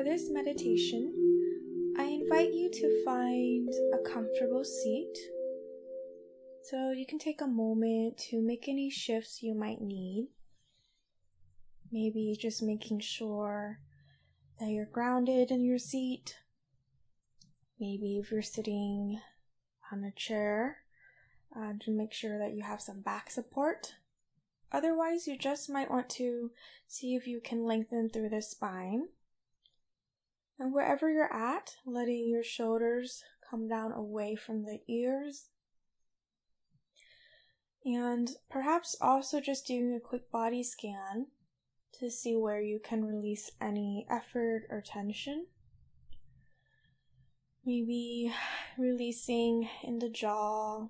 this meditation, I invite you to find a comfortable seat. So you can take a moment to make any shifts you might need. Maybe just making sure that you're grounded in your seat. Maybe if you're sitting on a chair, to make sure that you have some back support. Otherwise, you just might want to see if you can lengthen through the spine. And wherever you're at, letting your shoulders come down away from the ears. And perhaps also just doing a quick body scan to see where you can release any effort or tension. Maybe releasing in the jaw.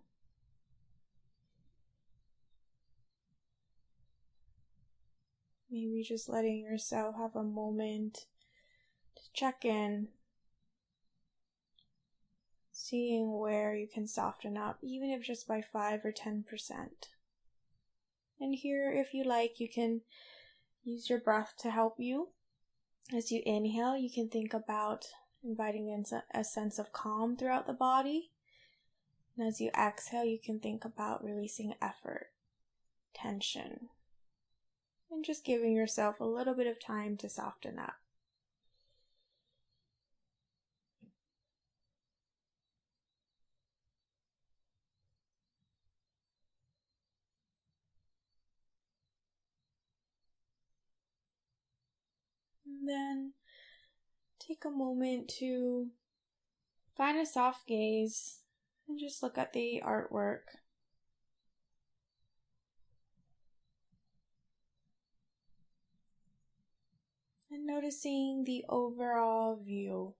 Maybe just letting yourself have a moment to check in. Seeing where you can soften up, even if just by 5 or 10%. And here, if you like, you can use your breath to help you. As you inhale, you can think about inviting in a sense of calm throughout the body. And as you exhale, you can think about releasing effort, tension, and just giving yourself a little bit of time to soften up. And then take a moment to find a soft gaze and just look at the artwork. And noticing the overall view.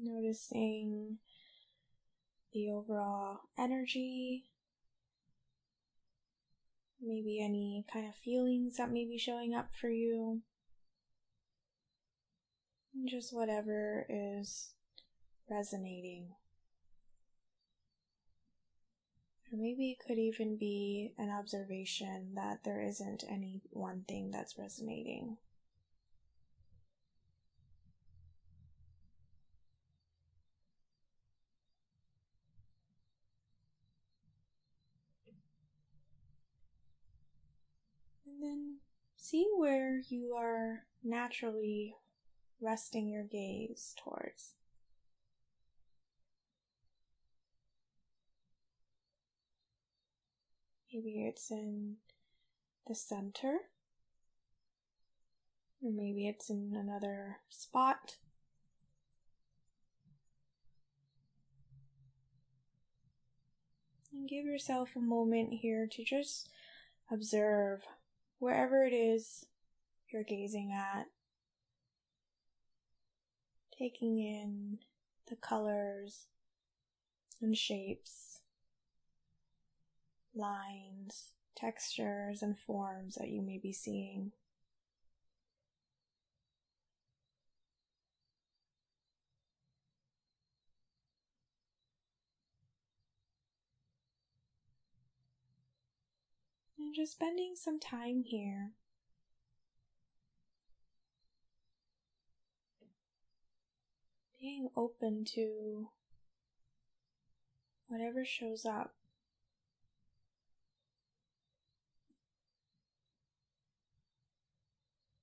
Noticing the overall energy. Maybe any kind of feelings that may be showing up for you. And just whatever is resonating. Or maybe it could even be an observation that there isn't any one thing that's resonating. And then see where you are naturally resting your gaze towards. Maybe it's in the center, or maybe it's in another spot. And give yourself a moment here to just observe wherever it is you're gazing at, taking in the colors and shapes, lines, textures, and forms that you may be seeing. And just spending some time here. Being open to whatever shows up.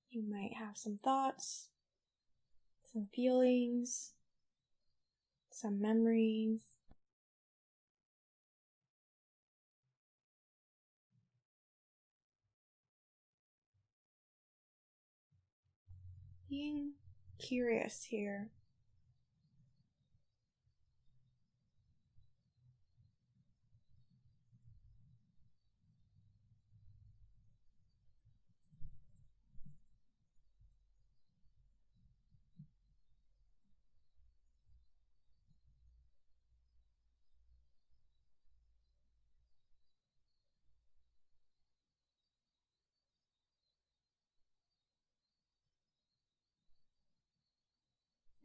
You might have some thoughts, some feelings, some memories. Being curious here.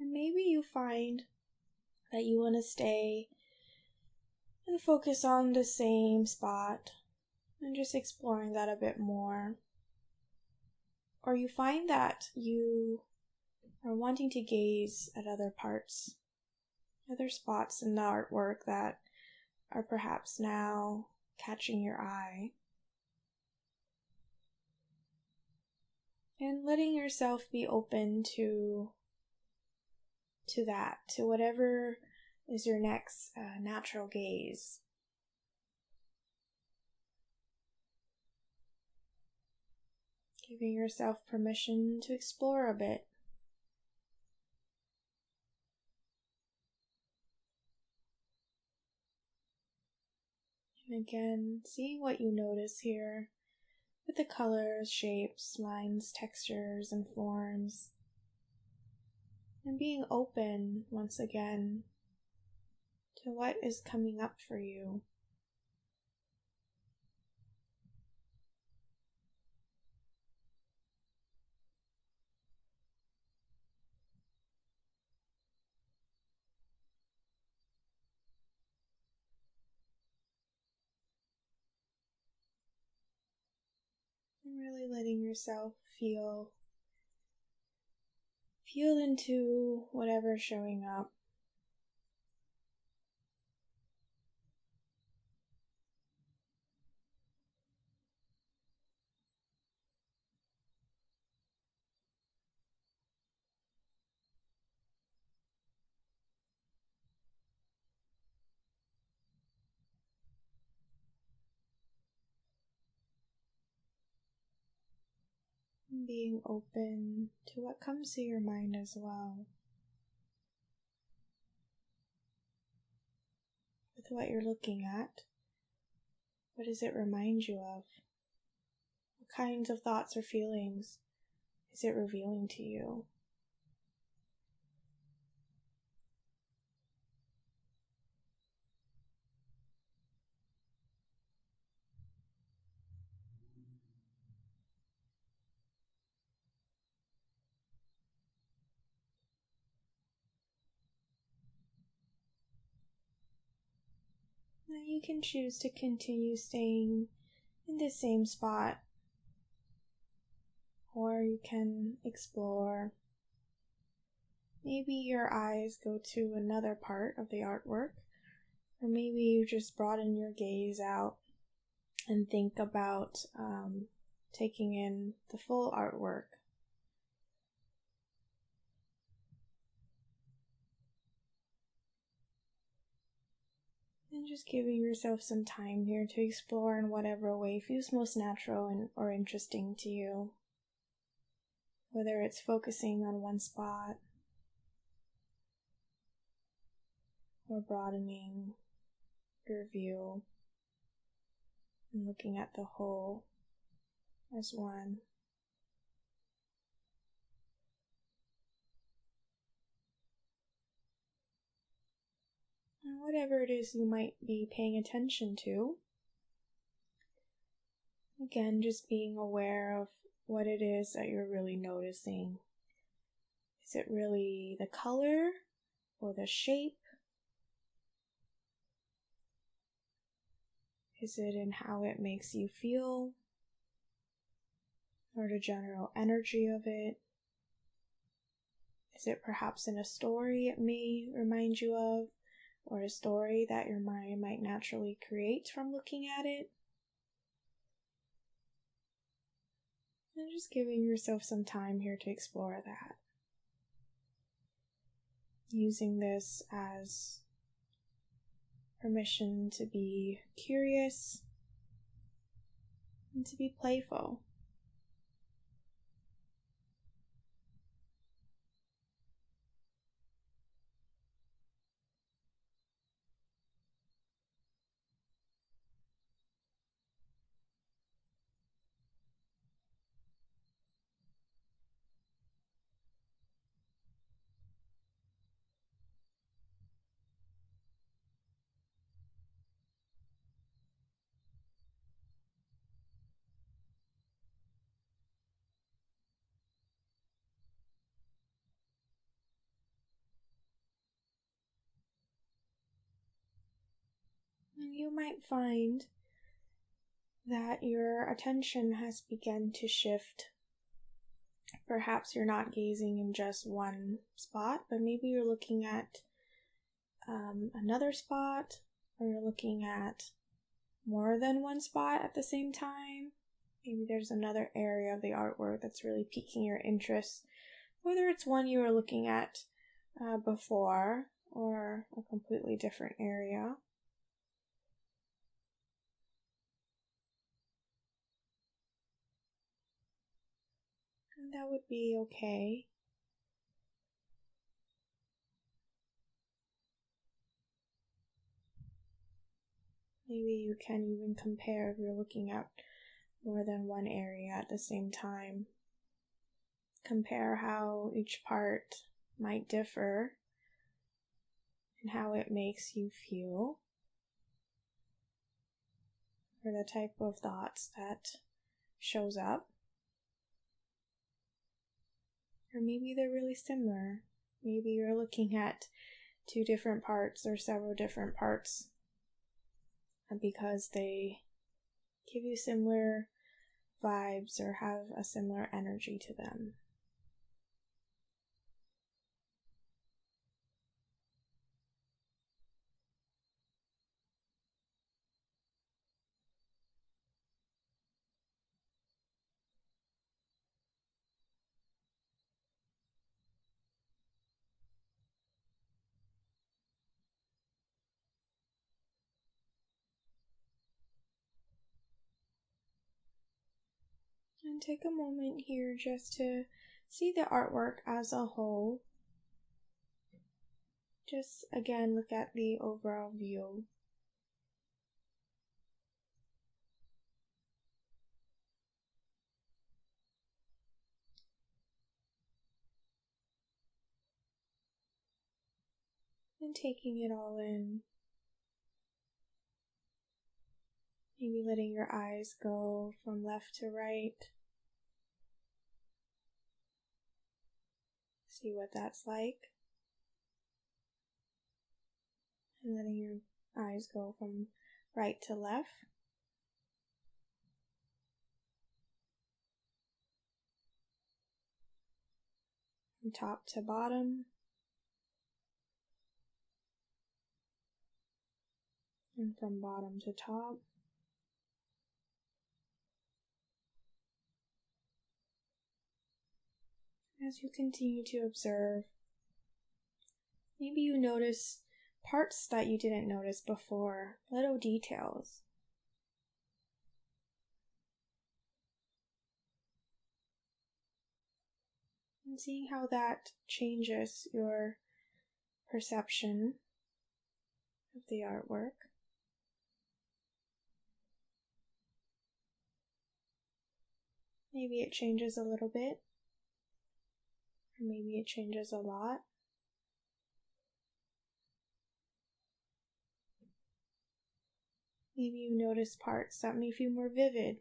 And maybe you find that you want to stay and focus on the same spot and just exploring that a bit more. or you find that you are wanting to gaze at other parts, other spots in the artwork that are perhaps now catching your eye, and letting yourself be open to that, to whatever is your next natural gaze. Giving yourself permission to explore a bit. And again, seeing what you notice here with the colors, shapes, lines, textures, and forms. And being open, once again, to what is coming up for you. And really letting yourself feel into whatever's showing up. And being open to what comes to your mind as well. With what you're looking at, what does it remind you of? What kinds of thoughts or feelings is it revealing to you? Now you can choose to continue staying in the same spot, or you can explore. Maybe your eyes go to another part of the artwork, or maybe you just broaden your gaze out and think about taking in the full artwork. And just giving yourself some time here to explore in whatever way feels most natural or interesting to you. Whether it's focusing on one spot or broadening your view and looking at the whole as one. And whatever it is you might be paying attention to, again, just being aware of what it is that you're really noticing. Is it really the color or the shape? Is it in how it makes you feel? Or the general energy of it? Is it perhaps in a story it may remind you of? Or a story that your mind might naturally create from looking at it? And just giving yourself some time here to explore that. Using this as permission to be curious and to be playful. And you might find that your attention has begun to shift Perhaps you're not gazing in just one spot, but maybe you're looking at another spot, or you're looking at more than one spot at the same time. Maybe there's another area of the artwork that's really piquing your interest, whether it's one you were looking at before or a completely different area. And that would be okay. Maybe you can even compare if you're looking at more than one area at the same time. Compare how each part might differ and how it makes you feel, or the type of thoughts that shows up. Or maybe they're really similar. Maybe you're looking at two different parts or several different parts because they give you similar vibes or have a similar energy to them. And take a moment here just to see the artwork as a whole. Just again look at the overall view. And taking it all in. Maybe letting your eyes go from left to right. See what that's like. And letting your eyes go from right to left. From top to bottom. And from bottom to top. As you continue to observe, maybe you notice parts that you didn't notice before, little details. And seeing how that changes your perception of the artwork. Maybe it changes a little bit. Or maybe it changes a lot. Maybe you notice parts that may feel more vivid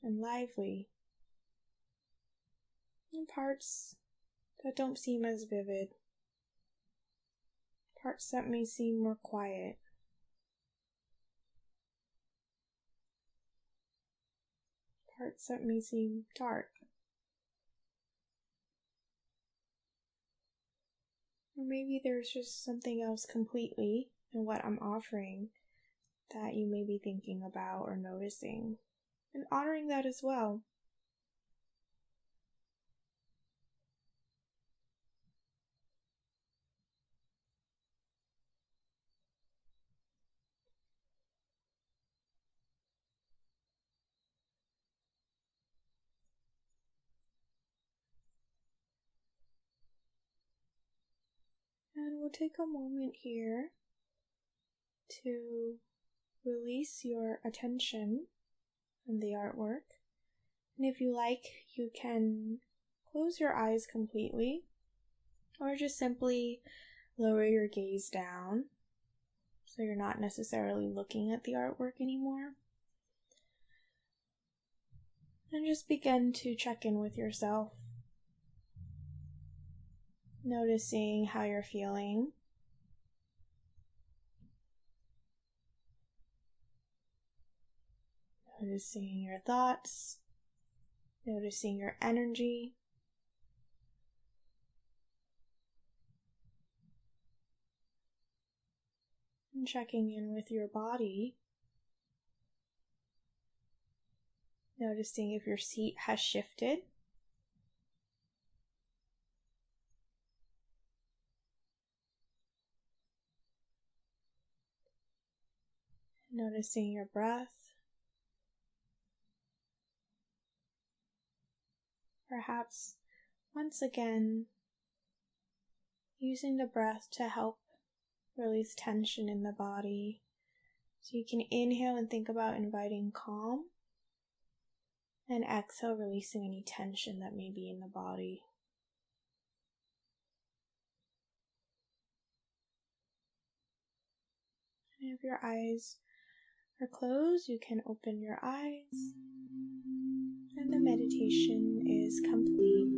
and lively, and parts that don't seem as vivid, parts that may seem more quiet. Parts that may seem dark. Or maybe there's just something else completely in what I'm offering that you may be thinking about or noticing, and honoring that as well. And we'll take a moment here to release your attention on the artwork. And if you like, you can close your eyes completely, or just simply lower your gaze down so you're not necessarily looking at the artwork anymore. And just begin to check in with yourself, noticing how you're feeling. Noticing your thoughts, Noticing your energy. And checking in with your body. Noticing if your seat has shifted. Noticing your breath. Perhaps once again using the breath to help release tension in the body. So you can inhale and think about inviting calm, and exhale, releasing any tension that may be in the body. And if your eyes are closed, you can open your eyes, and the meditation is complete.